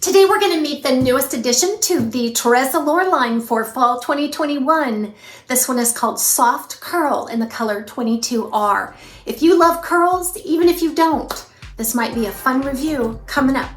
Today we're going to meet the newest addition to the Tressallure line for fall 2021. This one is called Soft Curl in the color 22R. If you love curls, even if you don't, this might be a fun review coming up.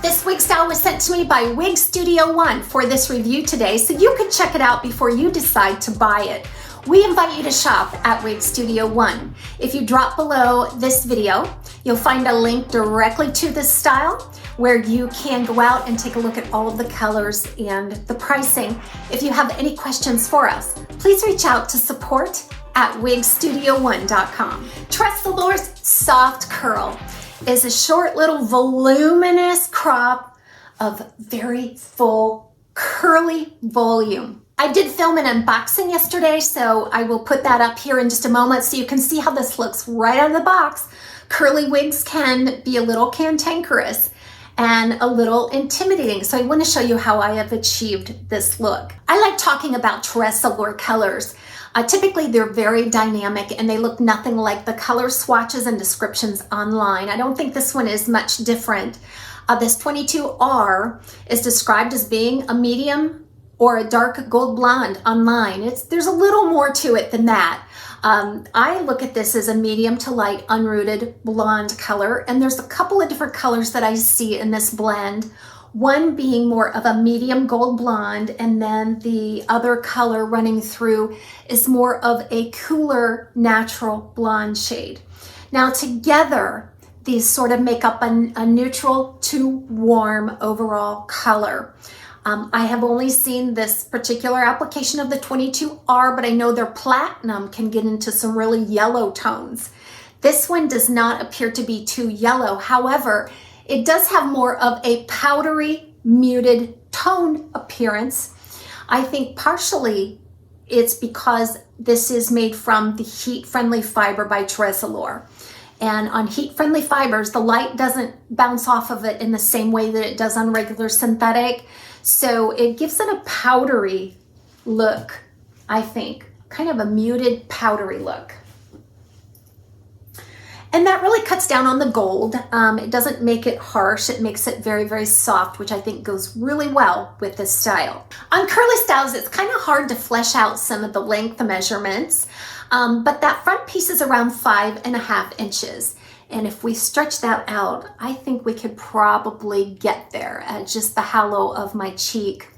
This wig style was sent to me by Wig Studio One for this review today, so you can check it out before you decide to buy it. We invite you to shop at Wig Studio One. If you drop below this video, you'll find a link directly to this style where you can go out and take a look at all of the colors and the pricing. If you have any questions for us, please reach out to support@wigstudio1.com. Tressallure Soft Curl is a short little voluminous crop of very full curly volume. I did film an unboxing yesterday, so I will put that up here in just a moment so you can see how this looks right out of the box. Curly wigs can be a little cantankerous and a little intimidating, so I want to show you how I have achieved this look. I like talking about Tressallure colors. Typically they're very dynamic and they look nothing like the color swatches and descriptions online. I don't think this one is much different. This 22R is described as being a medium or a dark gold blonde online. There's a little more to it than that. I look at this as a medium to light unrooted blonde color, and there's a couple of different colors that I see in this blend. One being more of a medium gold blonde, and then the other color running through is more of a cooler natural blonde shade. Now together, these sort of make up a neutral to warm overall color. I have only seen this particular application of the 22R, but I know their platinum can get into some really yellow tones. This one does not appear to be too yellow. However, it does have more of a powdery, muted tone appearance. I think partially it's because this is made from the heat-friendly fiber by Tressallure. And on heat-friendly fibers, the light doesn't bounce off of it in the same way that it does on regular synthetic. So it gives it a powdery look, I think, kind of a muted powdery look. And that really cuts down on the gold. It doesn't make it harsh. It makes it very, very soft, which I think goes really well with this style. On curly styles, it's kind of hard to flesh out some of the length measurements, but that front piece is around 5.5 inches. And if we stretch that out, I think we could probably get there at just the hollow of my cheek.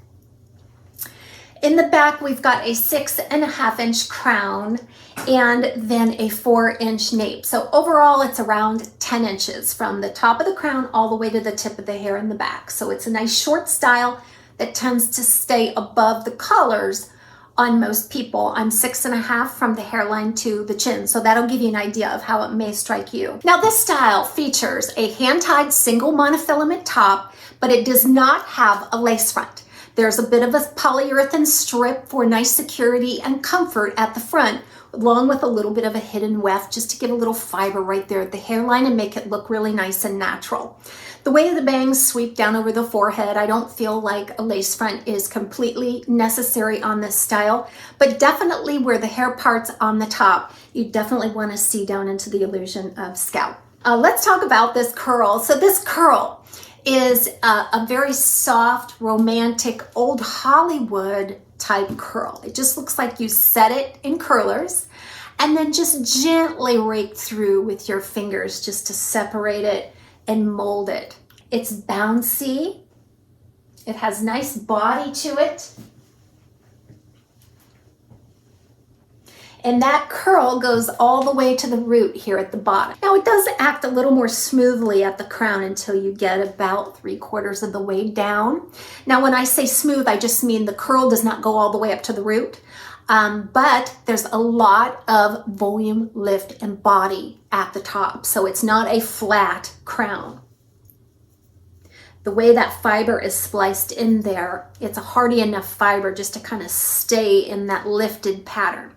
In the back, we've got a 6.5 inch crown and then a 4-inch nape. So overall, it's around 10 inches from the top of the crown all the way to the tip of the hair in the back. So it's a nice short style that tends to stay above the collars on most people. I'm 6.5 from the hairline to the chin, so that'll give you an idea of how it may strike you. Now this style features a hand-tied single monofilament top, but it does not have a lace front. There's a bit of a polyurethane strip for nice security and comfort at the front, along with a little bit of a hidden weft just to give a little fiber right there at the hairline and make it look really nice and natural. The way the bangs sweep down over the forehead, I don't feel like a lace front is completely necessary on this style, but definitely where the hair part's on the top, you definitely want to see down into the illusion of scalp. Let's talk about this curl. So this curl is a very soft, romantic, old Hollywood type curl. It just looks like you set it in curlers and then just gently rake through with your fingers just to separate it and mold it. It's bouncy. It has nice body to it. And that curl goes all the way to the root here at the bottom. Now it does act a little more smoothly at the crown until you get about 3/4 of the way down. Now when I say smooth, I just mean the curl does not go all the way up to the root, but there's a lot of volume, lift, and body at the top. So it's not a flat crown. The way that fiber is spliced in there, it's a hardy enough fiber just to kind of stay in that lifted pattern.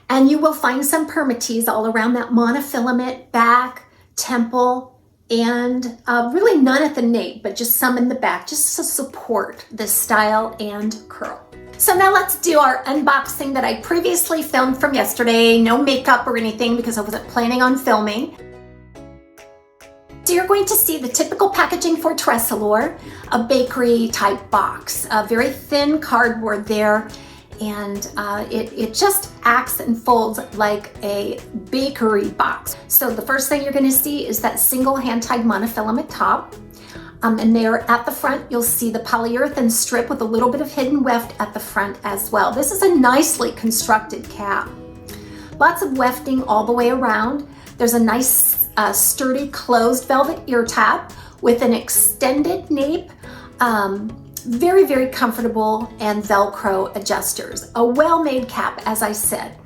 And you will find some PERMATEASE all around that monofilament, back, temple, and really none at the nape, but just some in the back, just to support this style and curl. So now let's do our unboxing that I previously filmed from yesterday. No makeup or anything because I wasn't planning on filming. So you're going to see the typical packaging for Tressallure, a bakery type box, a very thin cardboard there, and it just acts and folds like a bakery box. So the first thing you're going to see is that single hand-tied monofilament top. And there at the front, you'll see the polyurethane strip with a little bit of hidden weft at the front as well. This is a nicely constructed cap. Lots of wefting all the way around. There's a nice sturdy closed velvet ear tab with an extended nape. Very, very comfortable, and Velcro adjusters. A well-made cap, as I said.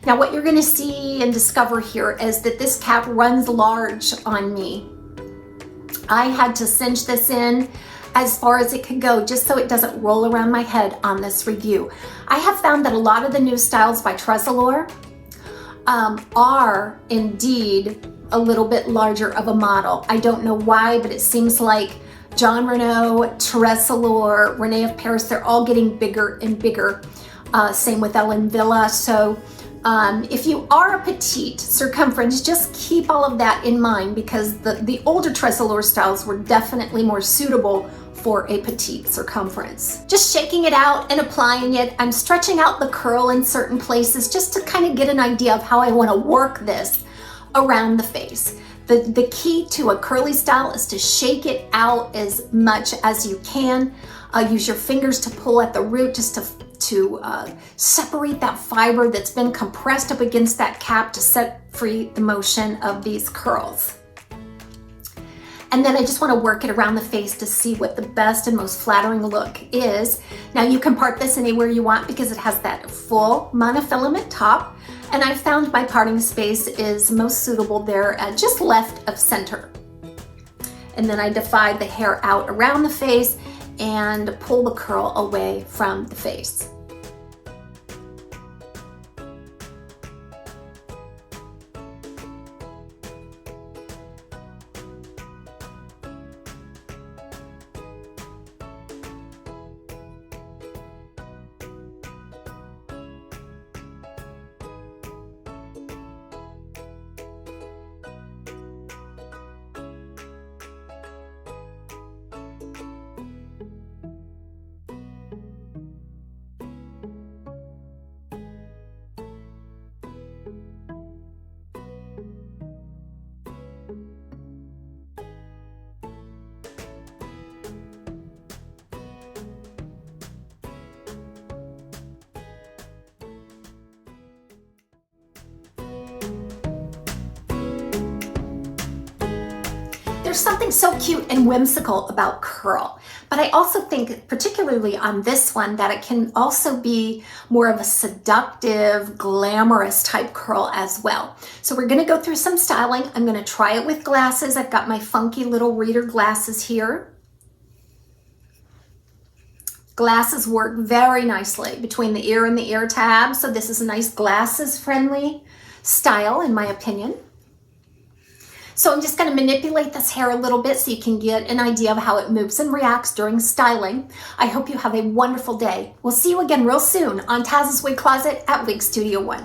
Now what you're gonna see and discover here is that this cap runs large on me. I had to cinch this in as far as it could go just so it doesn't roll around my head on this review. I have found that a lot of the new styles by Tressallure are indeed a little bit larger of a model. I don't know why, but it seems like John Renault, Tressallure, Rene of Paris, they're all getting bigger and bigger. Same with Ellen Villa. So if you are a petite circumference, just keep all of that in mind, because the older Tressallure styles were definitely more suitable for a petite circumference. Just shaking it out and applying it. I'm stretching out the curl in certain places just to kind of get an idea of how I want to work this around the face. The key to a curly style is to shake it out as much as you can. Use your fingers to pull at the root just to separate that fiber that's been compressed up against that cap to set free the motion of these curls. And then I just want to work it around the face to see what the best and most flattering look is. Now you can part this anywhere you want because it has that full monofilament top. And I found my parting space is most suitable there at just left of center. And then I divide the hair out around the face and pull the curl away from the face. There's something so cute and whimsical about curl, but I also think, particularly on this one, that it can also be more of a seductive, glamorous type curl as well. So we're gonna go through some styling. I'm gonna try it with glasses. I've got my funky little reader glasses here. Glasses work very nicely between the ear and the ear tab, so this is a nice glasses-friendly style, in my opinion. So I'm just going to manipulate this hair a little bit so you can get an idea of how it moves and reacts during styling. I hope you have a wonderful day. We'll see you again real soon on TAZ's Wig Closet at Wig Studio One.